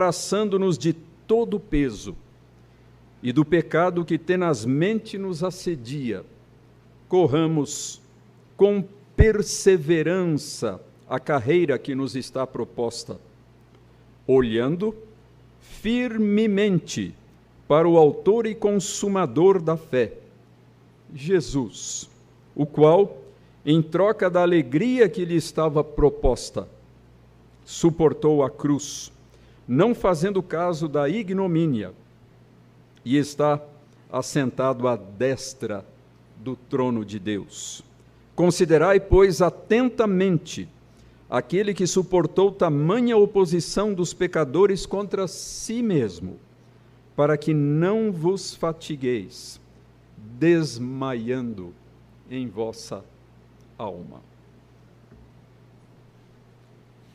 embaraçando-nos de todo o peso e do pecado que tenazmente nos assedia, corramos com perseverança a carreira que nos está proposta, olhando firmemente para o autor e consumador da fé, Jesus, o qual, em troca da alegria que lhe estava proposta, suportou a cruz, não fazendo caso da ignomínia, e está assentado à destra do trono de Deus. Considerai, pois, atentamente aquele que suportou tamanha oposição dos pecadores contra si mesmo, para que não vos fatigueis, desmaiando em vossa alma.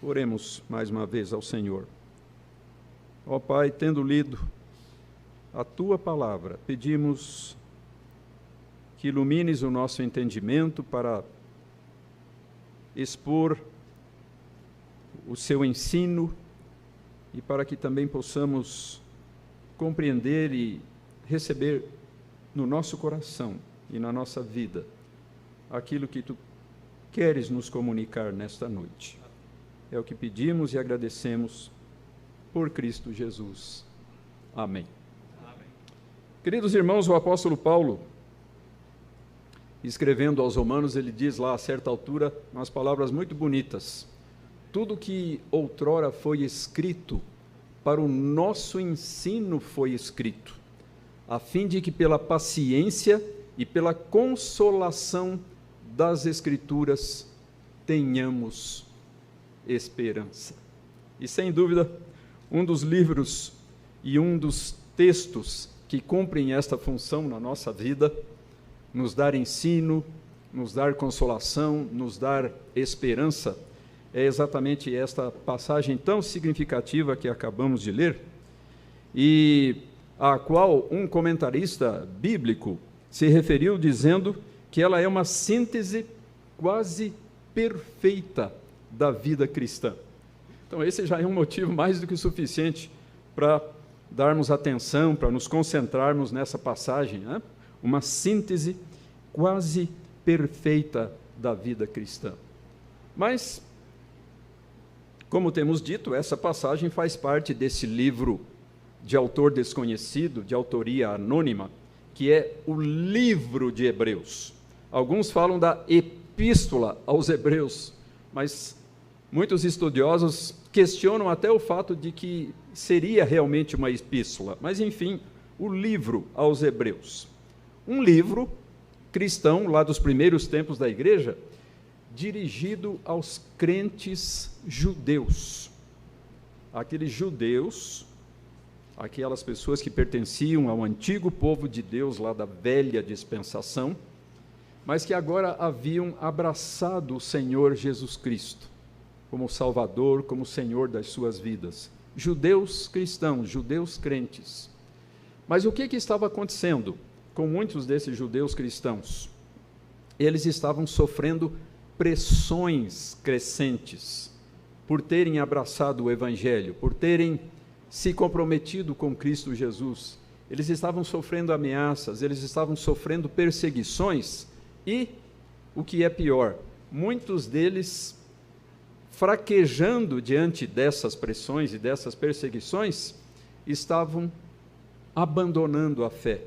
Oremos mais uma vez ao Senhor. Ó Pai, tendo lido a Tua palavra, pedimos que ilumines o nosso entendimento para expor o Seu ensino e para que também possamos compreender e receber no nosso coração e na nossa vida aquilo que Tu queres nos comunicar nesta noite. É o que pedimos e agradecemos por Cristo Jesus. Amém. Amém. Queridos irmãos, o apóstolo Paulo, escrevendo aos Romanos, ele diz lá a certa altura umas palavras muito bonitas. Tudo que outrora foi escrito para o nosso ensino foi escrito, a fim de que pela paciência e pela consolação das Escrituras tenhamos esperança. E sem dúvida, um dos livros e um dos textos que cumprem esta função na nossa vida, nos dar ensino, nos dar consolação, nos dar esperança, é exatamente esta passagem tão significativa que acabamos de ler, e a qual um comentarista bíblico se referiu dizendo que ela é uma síntese quase perfeita da vida cristã. Então esse já é um motivo mais do que suficiente para darmos atenção, para nos concentrarmos nessa passagem, né? Uma síntese quase perfeita da vida cristã. Mas, como temos dito, essa passagem faz parte desse livro de autor desconhecido, de autoria anônima, que é o livro de Hebreus. Alguns falam da epístola aos Hebreus, mas muitos estudiosos questionam até o fato de que seria realmente uma epístola, mas enfim, o livro aos Hebreus. Um livro cristão, lá dos primeiros tempos da igreja, dirigido aos crentes judeus. Aqueles judeus, aquelas pessoas que pertenciam ao antigo povo de Deus, lá da velha dispensação, mas que agora haviam abraçado o Senhor Jesus Cristo como Salvador, como Senhor das suas vidas. Judeus cristãos, judeus crentes. Mas o que estava acontecendo com muitos desses judeus cristãos? Eles estavam sofrendo pressões crescentes por terem abraçado o Evangelho, por terem se comprometido com Cristo Jesus. Eles estavam sofrendo ameaças, eles estavam sofrendo perseguições e, o que é pior, muitos deles fraquejando diante dessas pressões e dessas perseguições, estavam abandonando a fé,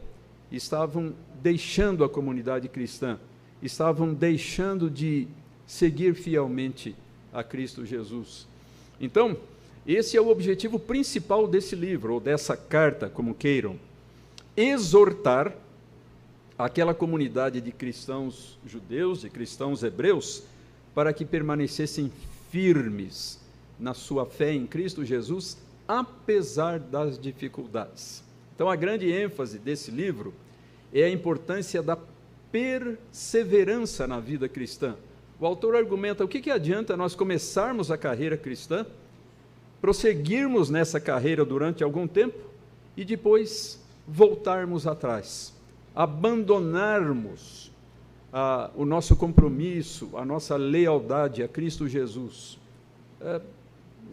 estavam deixando a comunidade cristã, estavam deixando de seguir fielmente a Cristo Jesus. Então, esse é o objetivo principal desse livro, ou dessa carta, como queiram, exortar aquela comunidade de cristãos judeus, de cristãos hebreus, para que permanecessem firmes na sua fé em Cristo Jesus, apesar das dificuldades. Então, a grande ênfase desse livro é a importância da perseverança na vida cristã. O autor argumenta: o que adianta nós começarmos a carreira cristã, prosseguirmos nessa carreira durante algum tempo e depois voltarmos atrás, abandonarmos o nosso compromisso, a nossa lealdade a Cristo Jesus?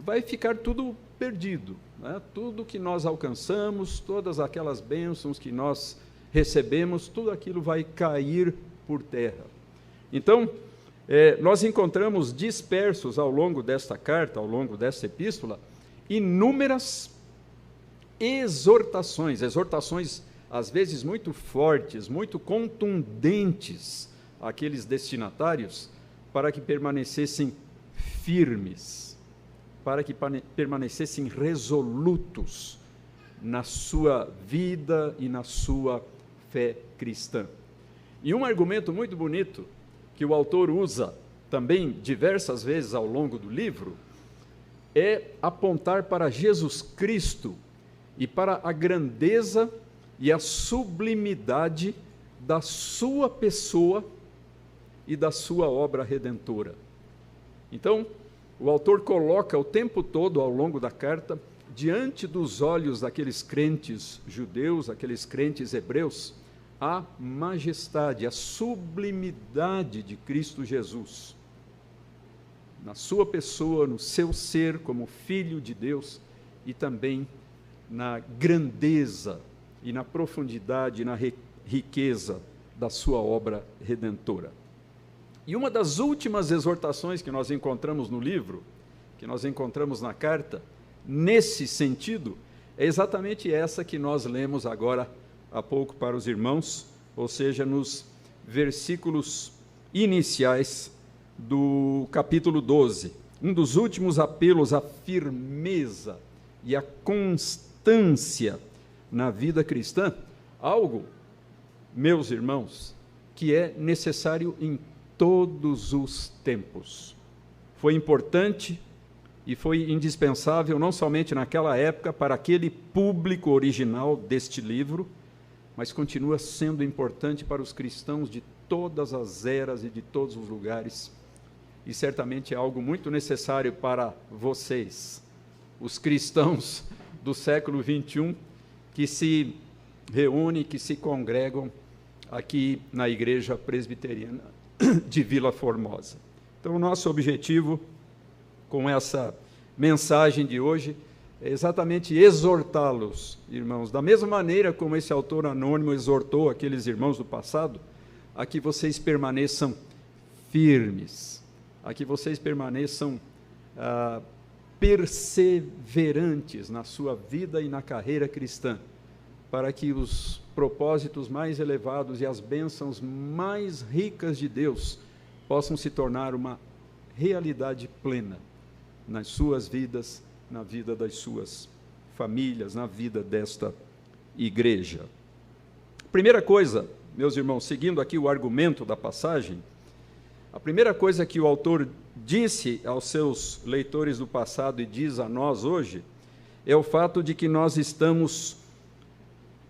Vai ficar tudo perdido, né? Tudo que nós alcançamos, todas aquelas bênçãos que nós recebemos, tudo aquilo vai cair por terra. Então, nós encontramos dispersos ao longo desta carta, ao longo desta epístola, inúmeras exortações às vezes muito fortes, muito contundentes àqueles destinatários, para que permanecessem firmes, para que permanecessem resolutos na sua vida e na sua fé cristã. E um argumento muito bonito que o autor usa também diversas vezes ao longo do livro é apontar para Jesus Cristo e para a grandeza e a sublimidade da sua pessoa e da sua obra redentora. Então, o autor coloca o tempo todo ao longo da carta, diante dos olhos daqueles crentes judeus, aqueles crentes hebreus, a majestade, a sublimidade de Cristo Jesus, na sua pessoa, no seu ser como Filho de Deus, e também na grandeza e na profundidade, na riqueza da sua obra redentora. E uma das últimas exortações que nós encontramos no livro, que nós encontramos na carta, nesse sentido, é exatamente essa que nós lemos agora há pouco para os irmãos, ou seja, nos versículos iniciais do capítulo 12. Um dos últimos apelos à firmeza e à constância na vida cristã, algo, meus irmãos, que é necessário em todos os tempos. Foi importante e foi indispensável não somente naquela época para aquele público original deste livro, mas continua sendo importante para os cristãos de todas as eras e de todos os lugares, e certamente é algo muito necessário para vocês, os cristãos do século XXI, que se reúnem, que se congregam aqui na Igreja Presbiteriana de Vila Formosa. Então, o nosso objetivo com essa mensagem de hoje é exatamente exortá-los, irmãos, da mesma maneira como esse autor anônimo exortou aqueles irmãos do passado, a que vocês permaneçam firmes, a que vocês permaneçam perseverantes na sua vida e na carreira cristã, para que os propósitos mais elevados e as bênçãos mais ricas de Deus possam se tornar uma realidade plena nas suas vidas, na vida das suas famílias, na vida desta igreja. Primeira coisa, meus irmãos, seguindo aqui o argumento da passagem, a primeira coisa que o autor disse aos seus leitores do passado e diz a nós hoje, é o fato de que nós estamos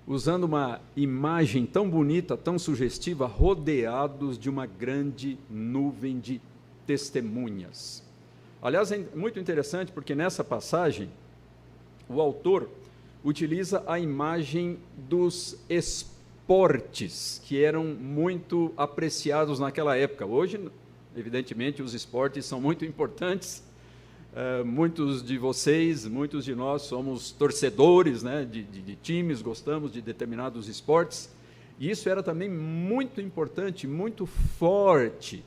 usando uma imagem tão bonita, tão sugestiva, rodeados de uma grande nuvem de testemunhas. Aliás, é muito interessante porque nessa passagem o autor utiliza a imagem dos esportes, que eram muito apreciados naquela época. Hoje, evidentemente, os esportes são muito importantes. Muitos de vocês, muitos de nós somos torcedores, né, de times, gostamos de determinados esportes, e isso era também muito importante, muito forte,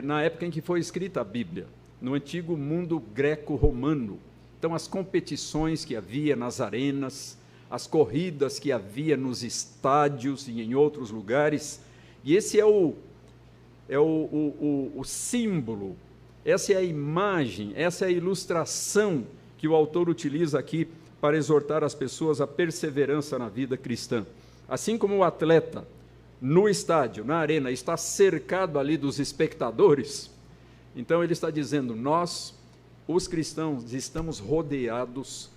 na época em que foi escrita a Bíblia, no antigo mundo greco-romano. Então, as competições que havia nas arenas, as corridas que havia nos estádios e em outros lugares, e esse é o símbolo, essa é a imagem, essa é a ilustração que o autor utiliza aqui para exortar as pessoas à perseverança na vida cristã. Assim como o atleta, no estádio, na arena, está cercado ali dos espectadores, então ele está dizendo, nós, os cristãos, estamos rodeados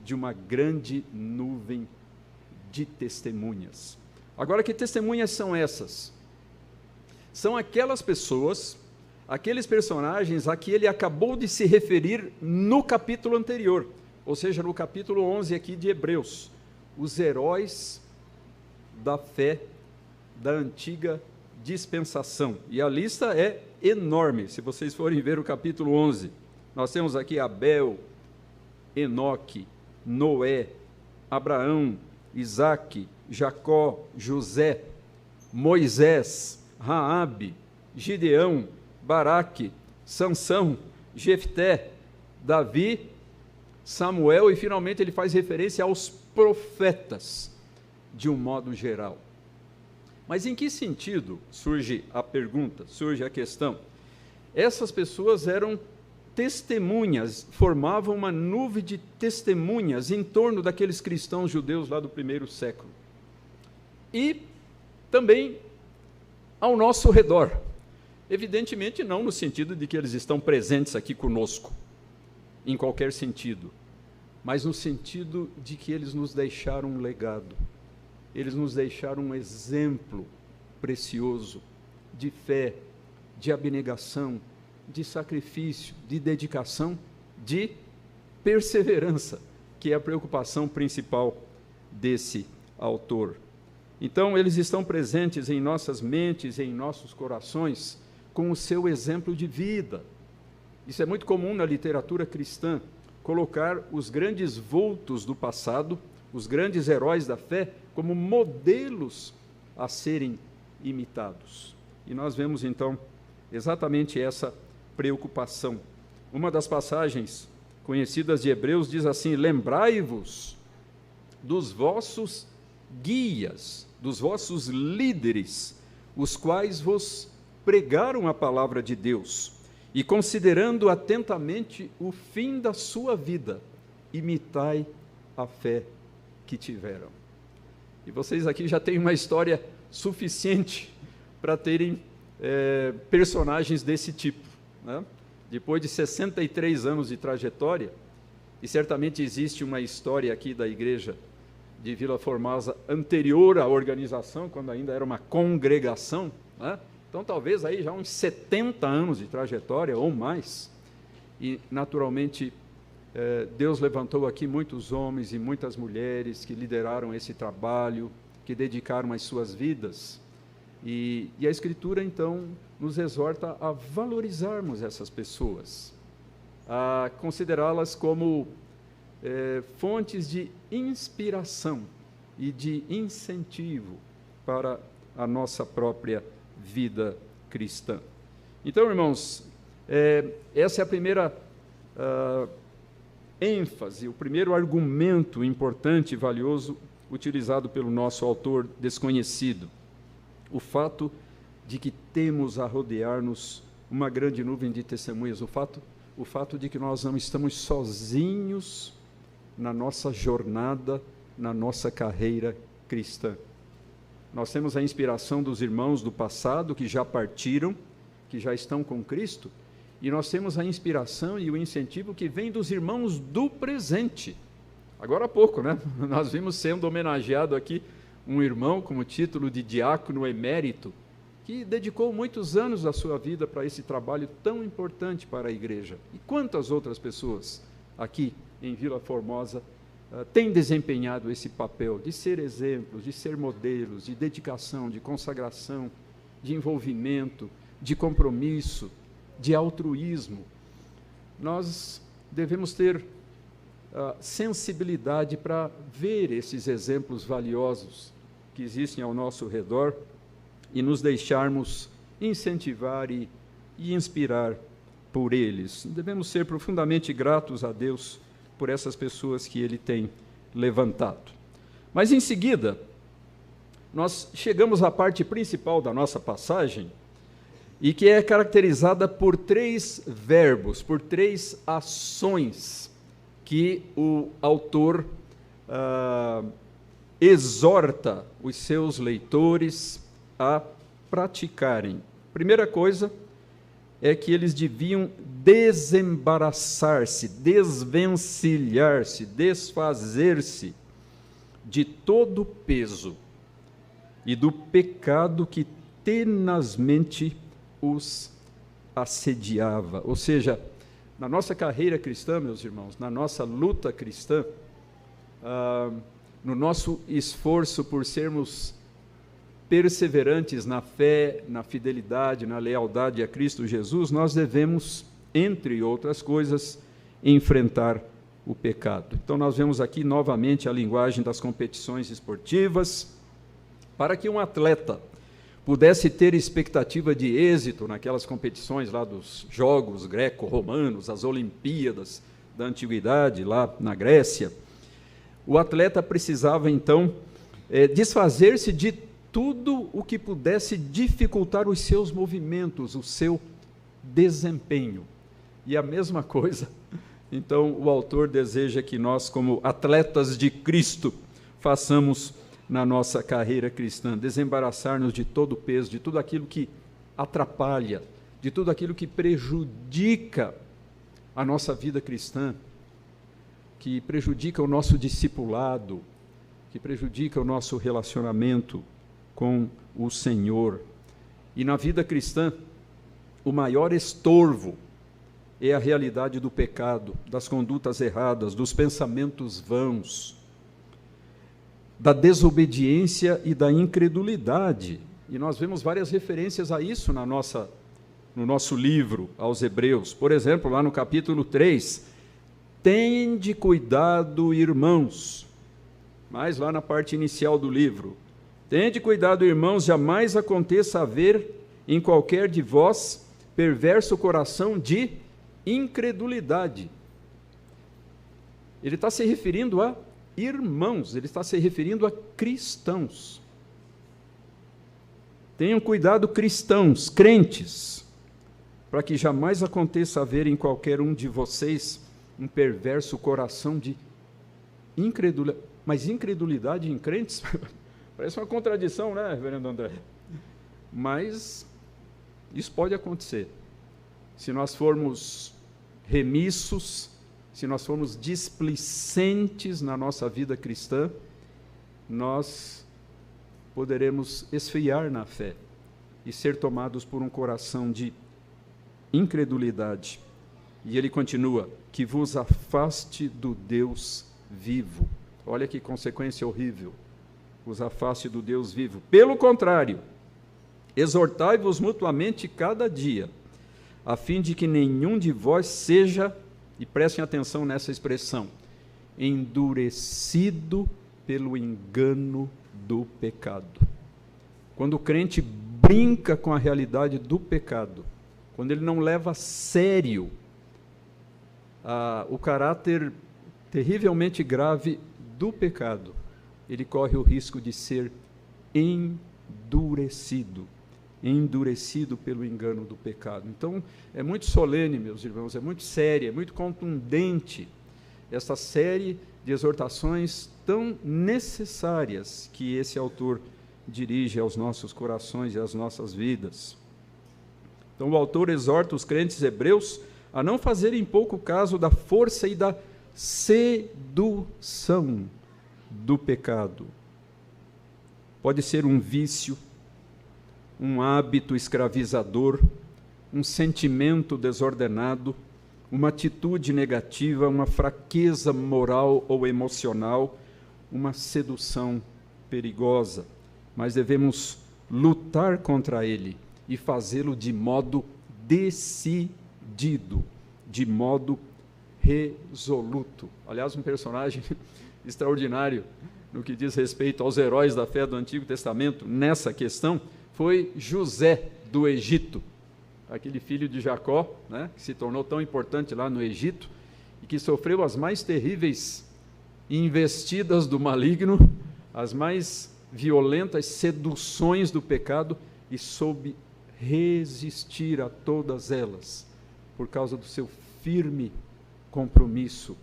de uma grande nuvem de testemunhas. Agora, que testemunhas são essas? São aquelas pessoas, aqueles personagens a que ele acabou de se referir no capítulo anterior, ou seja, no capítulo 11 aqui de Hebreus, os heróis da fé da antiga dispensação. E a lista é enorme, se vocês forem ver o capítulo 11. Nós temos aqui Abel, Enoque, Noé, Abraão, Isaque, Jacó, José, Moisés, Raabe, Gideão, Baraque, Sansão, Jefté, Davi, Samuel, e finalmente ele faz referência aos profetas, de um modo geral. Mas em que sentido surge a pergunta, surge a questão? Essas pessoas eram testemunhas, formavam uma nuvem de testemunhas em torno daqueles cristãos judeus lá do primeiro século. E também ao nosso redor. Evidentemente não no sentido de que eles estão presentes aqui conosco, em qualquer sentido, mas no sentido de que eles nos deixaram um legado. Eles nos deixaram um exemplo precioso de fé, de abnegação, de sacrifício, de dedicação, de perseverança, que é a preocupação principal desse autor. Então, eles estão presentes em nossas mentes, em nossos corações, com o seu exemplo de vida. Isso é muito comum na literatura cristã, colocar os grandes vultos do passado, os grandes heróis da fé, como modelos a serem imitados. E nós vemos, então, exatamente essa preocupação. Uma das passagens conhecidas de Hebreus diz assim: lembrai-vos dos vossos guias, dos vossos líderes, os quais vos pregaram a palavra de Deus, e considerando atentamente o fim da sua vida, imitai a fé que tiveram. E vocês aqui já têm uma história suficiente para terem personagens desse tipo, né? Depois de 63 anos de trajetória, e certamente existe uma história aqui da igreja de Vila Formosa anterior à organização, quando ainda era uma congregação, né? Então talvez aí já uns 70 anos de trajetória ou mais, e naturalmente Deus levantou aqui muitos homens e muitas mulheres que lideraram esse trabalho, que dedicaram as suas vidas, e a Escritura, então, nos exorta a valorizarmos essas pessoas, a considerá-las como fontes de inspiração e de incentivo para a nossa própria vida cristã. Então, irmãos, essa é a primeira ênfase, o primeiro argumento importante e valioso utilizado pelo nosso autor desconhecido. O fato de que temos a rodear-nos uma grande nuvem de testemunhas, o fato de que nós não estamos sozinhos na nossa jornada, na nossa carreira cristã. Nós temos a inspiração dos irmãos do passado que já partiram, que já estão com Cristo, e nós temos a inspiração e o incentivo que vem dos irmãos do presente. Agora há pouco, né? Nós vimos sendo homenageado aqui um irmão com o título de diácono emérito, que dedicou muitos anos da sua vida para esse trabalho tão importante para a igreja. E quantas outras pessoas aqui em Vila Formosa têm desempenhado esse papel de ser exemplos, de ser modelos, de dedicação, de consagração, de envolvimento, de compromisso, de altruísmo. Nós devemos ter sensibilidade para ver esses exemplos valiosos que existem ao nosso redor e nos deixarmos incentivar e inspirar por eles. Devemos ser profundamente gratos a Deus por essas pessoas que Ele tem levantado. Mas, em seguida, nós chegamos à parte principal da nossa passagem, e que é caracterizada por 3 verbos, por 3 ações que o autor exorta os seus leitores a praticarem. Primeira coisa é que eles deviam desembaraçar-se, desvencilhar-se, desfazer-se de todo o peso e do pecado que tenazmente os assediava. Ou seja, na nossa carreira cristã, meus irmãos, na nossa luta cristã, no nosso esforço por sermos perseverantes na fé, na fidelidade, na lealdade a Cristo Jesus, nós devemos, entre outras coisas, enfrentar o pecado. Então, nós vemos aqui novamente a linguagem das competições esportivas. Para que um atleta pudesse ter expectativa de êxito naquelas competições lá dos Jogos Greco-Romanos, as Olimpíadas da Antiguidade, lá na Grécia, o atleta precisava, então, desfazer-se de tudo o que pudesse dificultar os seus movimentos, o seu desempenho. E a mesma coisa, então, o autor deseja que nós, como atletas de Cristo, façamos na nossa carreira cristã, desembaraçar-nos de todo o peso, de tudo aquilo que atrapalha, de tudo aquilo que prejudica a nossa vida cristã, que prejudica o nosso discipulado, que prejudica o nosso relacionamento com o Senhor. E na vida cristã, o maior estorvo é a realidade do pecado, das condutas erradas, dos pensamentos vãos, da desobediência e da incredulidade. E nós vemos várias referências a isso no nosso livro aos Hebreus. Por exemplo, lá no capítulo 3, tende cuidado, irmãos. Mas lá na parte inicial do livro, tende cuidado, irmãos, jamais aconteça haver em qualquer de vós perverso coração de incredulidade. Ele está se referindo a irmãos, ele está se referindo a cristãos. Tenham cuidado, cristãos, crentes, para que jamais aconteça haver em qualquer um de vocês um perverso coração de incredulidade. Mas incredulidade em crentes? Parece uma contradição, né, reverendo André? Mas isso pode acontecer. Se nós formos remissos, se nós formos displicentes na nossa vida cristã, nós poderemos esfriar na fé e ser tomados por um coração de incredulidade. E ele continua, que vos afaste do Deus vivo. Olha que consequência horrível. Vos afaste do Deus vivo. Pelo contrário, exortai-vos mutuamente cada dia, a fim de que nenhum de vós seja, e prestem atenção nessa expressão, endurecido pelo engano do pecado. Quando o crente brinca com a realidade do pecado, quando ele não leva a sério o caráter terrivelmente grave do pecado, ele corre o risco de ser endurecido pelo engano do pecado. Então, é muito solene, meus irmãos, é muito séria, é muito contundente essa série de exortações tão necessárias que esse autor dirige aos nossos corações e às nossas vidas. Então, o autor exorta os crentes hebreus a não fazerem pouco caso da força e da sedução do pecado. Pode ser um vício, um hábito escravizador, um sentimento desordenado, uma atitude negativa, uma fraqueza moral ou emocional, uma sedução perigosa. Mas devemos lutar contra ele e fazê-lo de modo decidido, de modo resoluto. Aliás, um personagem extraordinário no que diz respeito aos heróis da fé do Antigo Testamento, nessa questão, foi José do Egito, aquele filho de Jacó, né, que se tornou tão importante lá no Egito e que sofreu as mais terríveis investidas do maligno, as mais violentas seduções do pecado e soube resistir a todas elas por causa do seu firme compromisso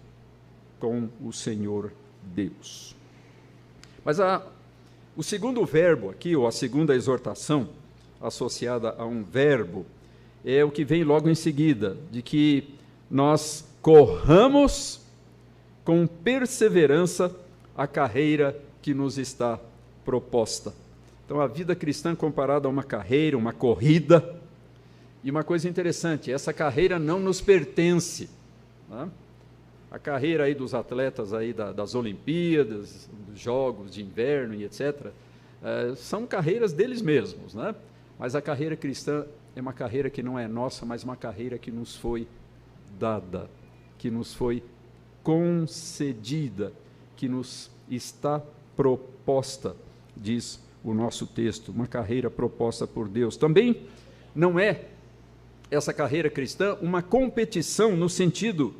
com o Senhor Deus. Mas o segundo verbo aqui, ou a segunda exortação, associada a um verbo, é o que vem logo em seguida, de que nós corramos com perseverança a carreira que nos está proposta. Então, a vida cristã comparada a uma carreira, uma corrida, e uma coisa interessante, essa carreira não nos pertence, né? A carreira aí dos atletas aí das Olimpíadas, dos Jogos de Inverno e etc., são carreiras deles mesmos, né? Mas a carreira cristã é uma carreira que não é nossa, mas uma carreira que nos foi dada, que nos foi concedida, que nos está proposta, diz o nosso texto, uma carreira proposta por Deus. Também não é essa carreira cristã uma competição no sentido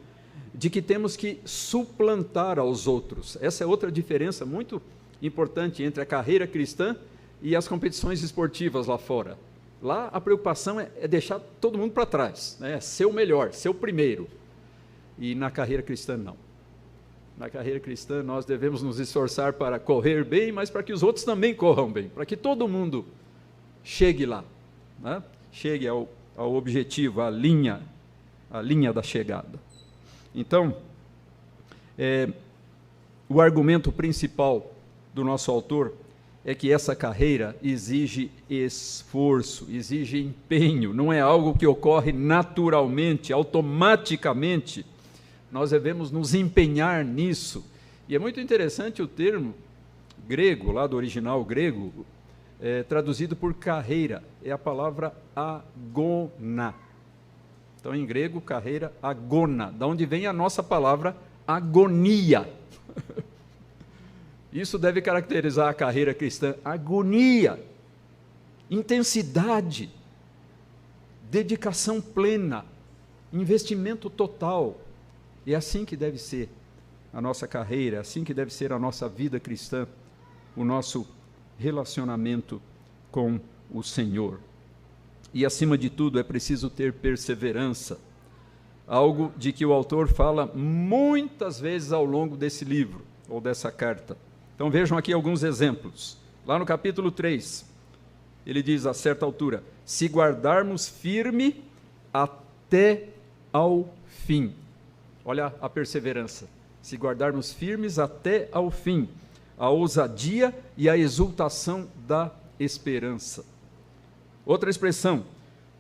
de que temos que suplantar aos outros. Essa é outra diferença muito importante entre a carreira cristã e as competições esportivas lá fora. Lá a preocupação é deixar todo mundo para trás, né? Ser o melhor, ser o primeiro. E na carreira cristã não. Na carreira cristã nós devemos nos esforçar para correr bem, mas para que os outros também corram bem, para que todo mundo chegue lá, né? Chegue ao objetivo, à linha da chegada. Então, o argumento principal do nosso autor é que essa carreira exige esforço, exige empenho, não é algo que ocorre naturalmente, automaticamente. Nós devemos nos empenhar nisso. E é muito interessante o termo grego, lá do original grego, traduzido por carreira, é a palavra agona. Então, em grego, carreira, agona, da onde vem a nossa palavra agonia. Isso deve caracterizar a carreira cristã: agonia, intensidade, dedicação plena, investimento total. É assim que deve ser a nossa carreira, é assim que deve ser a nossa vida cristã, o nosso relacionamento com o Senhor. E, acima de tudo, é preciso ter perseverança, algo de que o autor fala muitas vezes ao longo desse livro, ou dessa carta. Então vejam aqui alguns exemplos. Lá no capítulo 3, ele diz a certa altura: se guardarmos firme até ao fim. Olha a perseverança. Se guardarmos firmes até ao fim, a ousadia e a exultação da esperança. Outra expressão: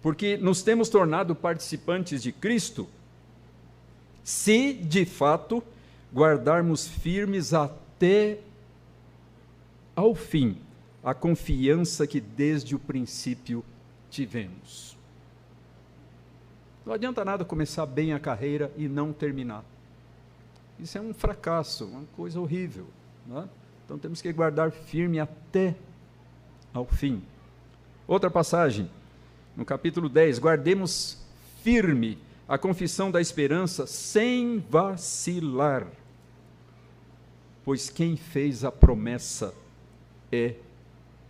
porque nos temos tornado participantes de Cristo, se de fato guardarmos firmes até ao fim a confiança que desde o princípio tivemos. Não adianta nada começar bem a carreira e não terminar. Isso é um fracasso, uma coisa horrível, não é? Então temos que guardar firme até ao fim. Outra passagem, no capítulo 10, guardemos firme a confissão da esperança sem vacilar, pois quem fez a promessa é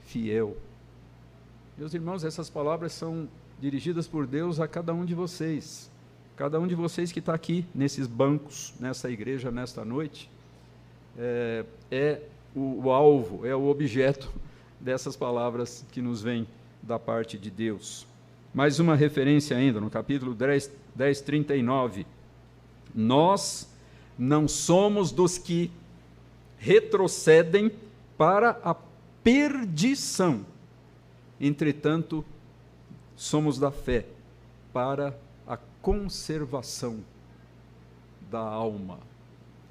fiel. Meus irmãos, essas palavras são dirigidas por Deus a cada um de vocês que está aqui nesses bancos, nessa igreja, nesta noite, é o alvo, é o objeto dessas palavras que nos vêm da parte de Deus. Mais uma referência ainda, no capítulo 10, 39. Nós não somos dos que retrocedem para a perdição, entretanto, somos da fé para a conservação da alma.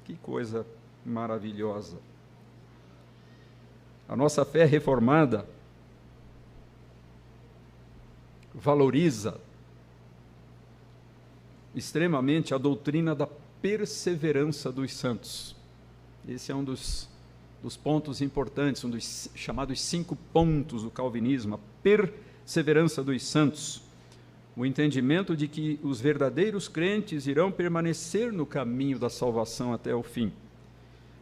Que coisa maravilhosa! A nossa fé reformada valoriza extremamente a doutrina da perseverança dos santos. Esse é um dos pontos importantes, um dos chamados 5 pontos do calvinismo, a perseverança dos santos. O entendimento de que os verdadeiros crentes irão permanecer no caminho da salvação até o fim.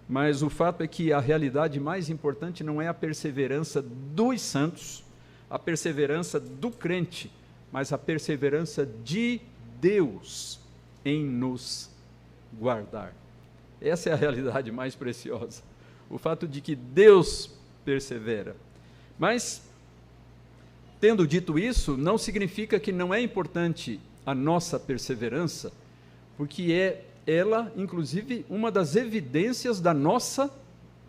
Mas o fato é que a realidade mais importante não é a perseverança dos santos, a perseverança do crente, mas a perseverança de Deus em nos guardar. Essa é a realidade mais preciosa, o fato de que Deus persevera. Mas, tendo dito isso, não significa que não é importante a nossa perseverança, porque ela, inclusive, uma das evidências da nossa,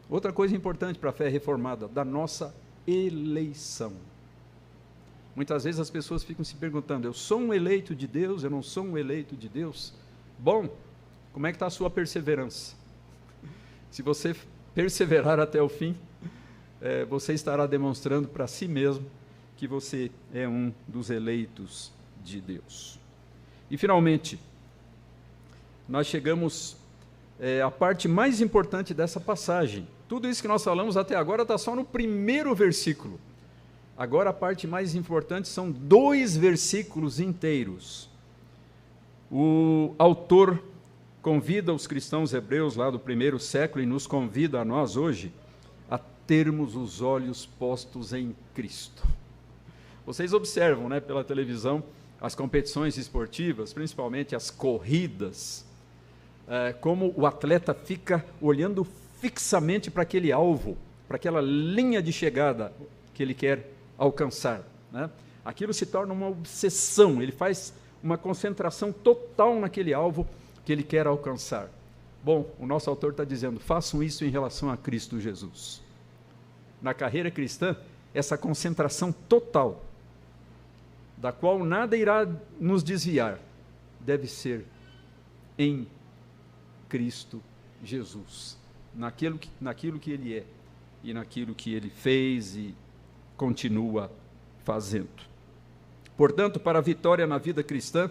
outra coisa importante para a fé reformada, da nossa eleição. Muitas vezes as pessoas ficam se perguntando: eu sou um eleito de Deus, eu não sou um eleito de Deus? Bom, como é que está a sua perseverança? Se você perseverar até o fim, você estará demonstrando para si mesmo que você é um dos eleitos de Deus. E, finalmente, nós chegamos a parte mais importante dessa passagem. Tudo isso que nós falamos até agora está só no primeiro versículo. Agora a parte mais importante são 2 versículos inteiros. O autor convida os cristãos hebreus lá do primeiro século e nos convida a nós hoje a termos os olhos postos em Cristo. Vocês observam, né, pela televisão, as competições esportivas, principalmente as corridas, como o atleta fica olhando fixamente para aquele alvo, para aquela linha de chegada que ele quer alcançar, né? Aquilo se torna uma obsessão, ele faz uma concentração total naquele alvo que ele quer alcançar. Bom, o nosso autor está dizendo, façam isso em relação a Cristo Jesus. Na carreira cristã, essa concentração total, da qual nada irá nos desviar, deve ser em Cristo Jesus, naquilo que Ele é e naquilo que Ele fez e continua fazendo. Portanto, para a vitória na vida cristã,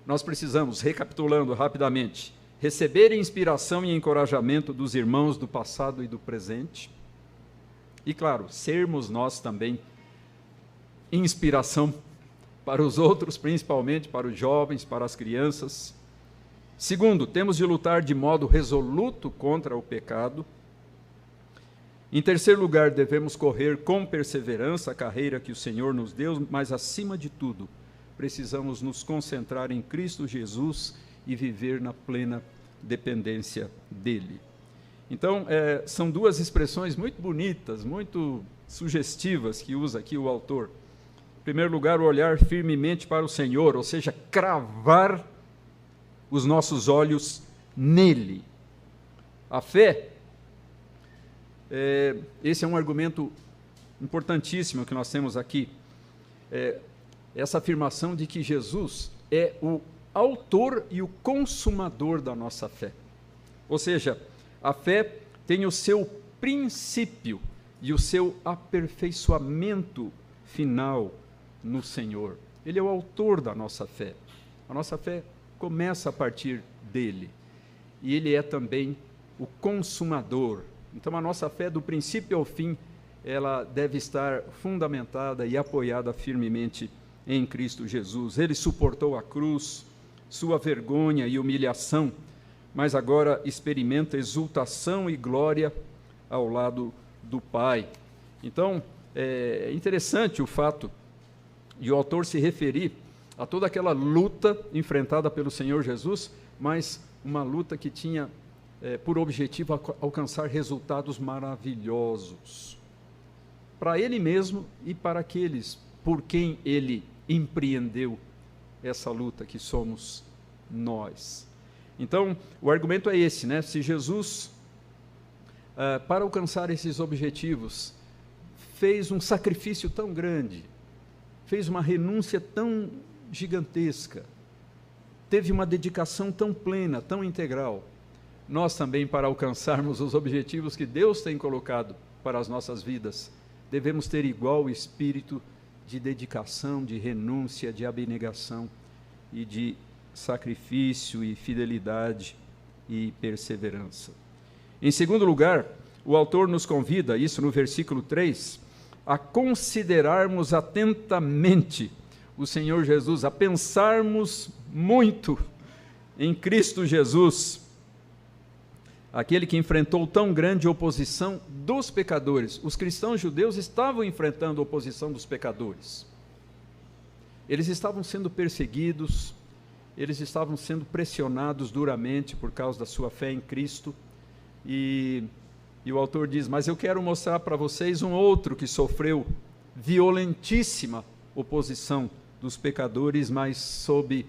nós precisamos, recapitulando rapidamente, receber inspiração e encorajamento dos irmãos do passado e do presente, e, claro, sermos nós também inspiração para os outros, principalmente para os jovens, para as crianças. Segundo, temos de lutar de modo resoluto contra o pecado. Em terceiro lugar, devemos correr com perseverança a carreira que o Senhor nos deu, mas, acima de tudo, precisamos nos concentrar em Cristo Jesus e viver na plena dependência dEle. Então, são 2 expressões muito bonitas, muito sugestivas que usa aqui o autor. Em primeiro lugar, o olhar firmemente para o Senhor, ou seja, cravar os nossos olhos nele. A fé, esse é um argumento importantíssimo que nós temos aqui, essa afirmação de que Jesus é o autor e o consumador da nossa fé. Ou seja, a fé tem o seu princípio e o seu aperfeiçoamento final no Senhor. Ele é o autor da nossa fé. A nossa fé começa a partir dele. E ele é também o consumador. Então, a nossa fé, do princípio ao fim, ela deve estar fundamentada e apoiada firmemente em Cristo Jesus. Ele suportou a cruz, sua vergonha e humilhação, mas agora experimenta exultação e glória ao lado do Pai. Então, é interessante o fato de o autor se referir a toda aquela luta enfrentada pelo Senhor Jesus, mas uma luta que tinha por objetivo alcançar resultados maravilhosos para ele mesmo e para aqueles por quem ele empreendeu essa luta, que somos nós. Então, o argumento é esse, né? Se Jesus, para alcançar esses objetivos, fez um sacrifício tão grande, fez uma renúncia tão gigantesca, teve uma dedicação tão plena, tão integral, nós também, para alcançarmos os objetivos que Deus tem colocado para as nossas vidas, devemos ter igual espírito de dedicação, de renúncia, de abnegação e de sacrifício e fidelidade e perseverança. Em segundo lugar, o autor nos convida, isso no versículo 3, a considerarmos atentamente o Senhor Jesus, a pensarmos muito em Cristo Jesus, aquele que enfrentou tão grande oposição dos pecadores. Os cristãos judeus estavam enfrentando a oposição dos pecadores. Eles estavam sendo perseguidos, eles estavam sendo pressionados duramente por causa da sua fé em Cristo. E o autor diz, mas eu quero mostrar para vocês um outro que sofreu violentíssima oposição dos pecadores, mas soube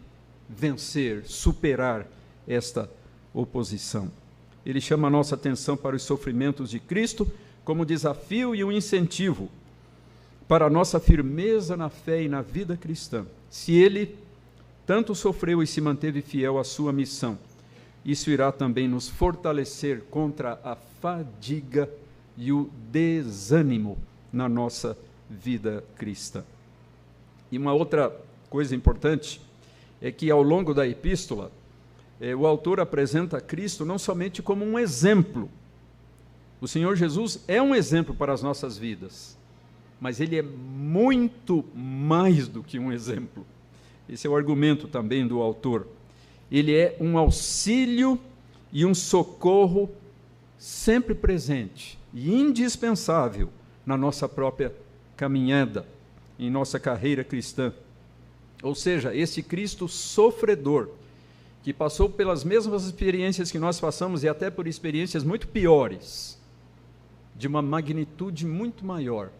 vencer, superar esta oposição. Ele chama a nossa atenção para os sofrimentos de Cristo como desafio e um incentivo para a nossa firmeza na fé e na vida cristã. Se ele tanto sofreu e se manteve fiel à sua missão, isso irá também nos fortalecer contra a fadiga e o desânimo na nossa vida cristã. E uma outra coisa importante é que, ao longo da epístola, o autor apresenta Cristo não somente como um exemplo. O Senhor Jesus é um exemplo para as nossas vidas, mas ele é muito mais do que um exemplo. Esse é o argumento também do autor. Ele é um auxílio e um socorro sempre presente e indispensável na nossa própria caminhada, em nossa carreira cristã. Ou seja, esse Cristo sofredor, que passou pelas mesmas experiências que nós passamos e até por experiências muito piores, de uma magnitude muito maior,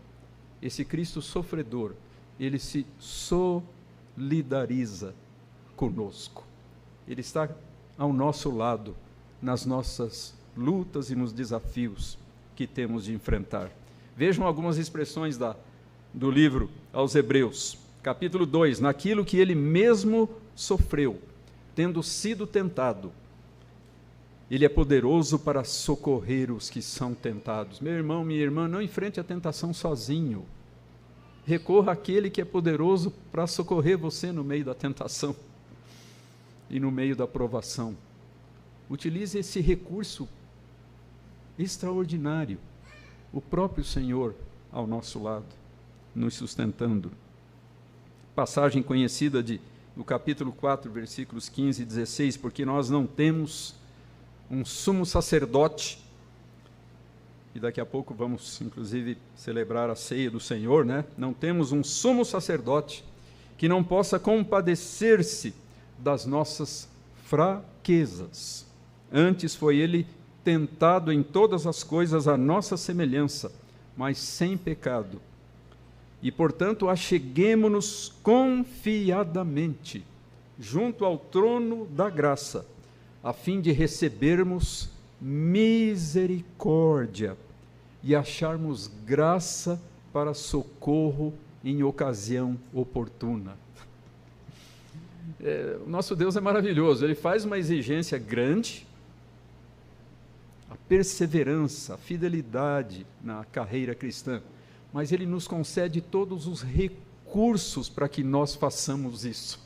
esse Cristo sofredor, ele se solidariza conosco. Ele está ao nosso lado nas nossas lutas e nos desafios que temos de enfrentar. Vejam algumas expressões do livro aos Hebreus, capítulo 2, naquilo que ele mesmo sofreu, tendo sido tentado, ele é poderoso para socorrer os que são tentados. Meu irmão, minha irmã, não enfrente a tentação sozinho. Recorra àquele que é poderoso para socorrer você no meio da tentação e no meio da provação. Utilize esse recurso extraordinário, o próprio Senhor ao nosso lado, nos sustentando. Passagem conhecida do capítulo 4, versículos 15 e 16, porque nós não temos um sumo sacerdote, e daqui a pouco vamos, inclusive, celebrar a ceia do Senhor, né? Não temos um sumo sacerdote que não possa compadecer-se das nossas fraquezas. Antes foi ele tentado em todas as coisas à nossa semelhança, mas sem pecado. E, portanto, acheguemo-nos confiadamente junto ao trono da graça, a fim de recebermos misericórdia e acharmos graça para socorro em ocasião oportuna. O nosso Deus é maravilhoso, ele faz uma exigência grande, a perseverança, a fidelidade na carreira cristã, mas ele nos concede todos os recursos para que nós façamos isso,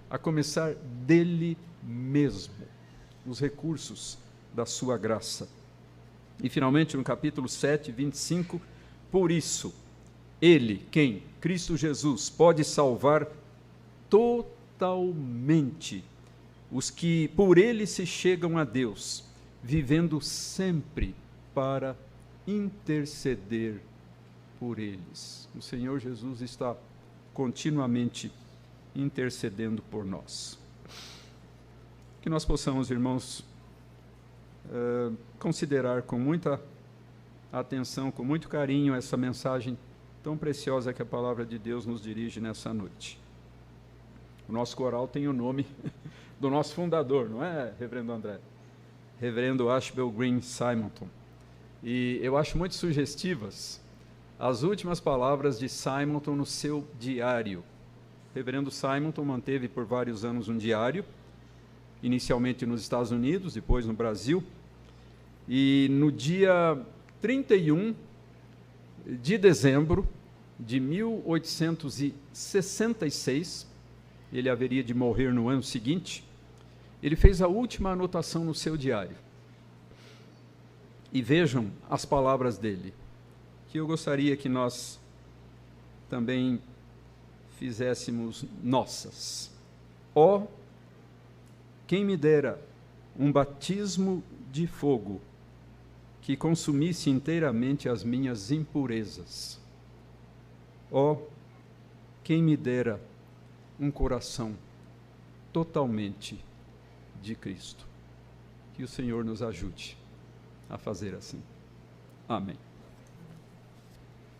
a começar dele mesmo, os recursos da sua graça. E finalmente no capítulo 7, 25, por isso, ele, quem? Cristo Jesus, pode salvar totalmente os que por ele se chegam a Deus, vivendo sempre para interceder por eles. O Senhor Jesus está continuamente intercedendo por nós. Que nós possamos, irmãos, considerar com muita atenção, com muito carinho, essa mensagem tão preciosa que a palavra de Deus nos dirige nessa noite. O nosso coral tem o nome do nosso fundador, não é, reverendo André? Reverendo Ashbel Green Simonton. E eu acho muito sugestivas as últimas palavras de Simonton no seu diário. O reverendo Simonton manteve por vários anos um diário, inicialmente nos Estados Unidos, depois no Brasil, e no dia 31 de dezembro de 1866, ele haveria de morrer no ano seguinte, ele fez a última anotação no seu diário. E vejam as palavras dele, que eu gostaria que nós também fizéssemos nossas. Ó, quem me dera um batismo de fogo que consumisse inteiramente as minhas impurezas. Ó, quem me dera um coração totalmente de Cristo. Que o Senhor nos ajude a fazer assim. Amém.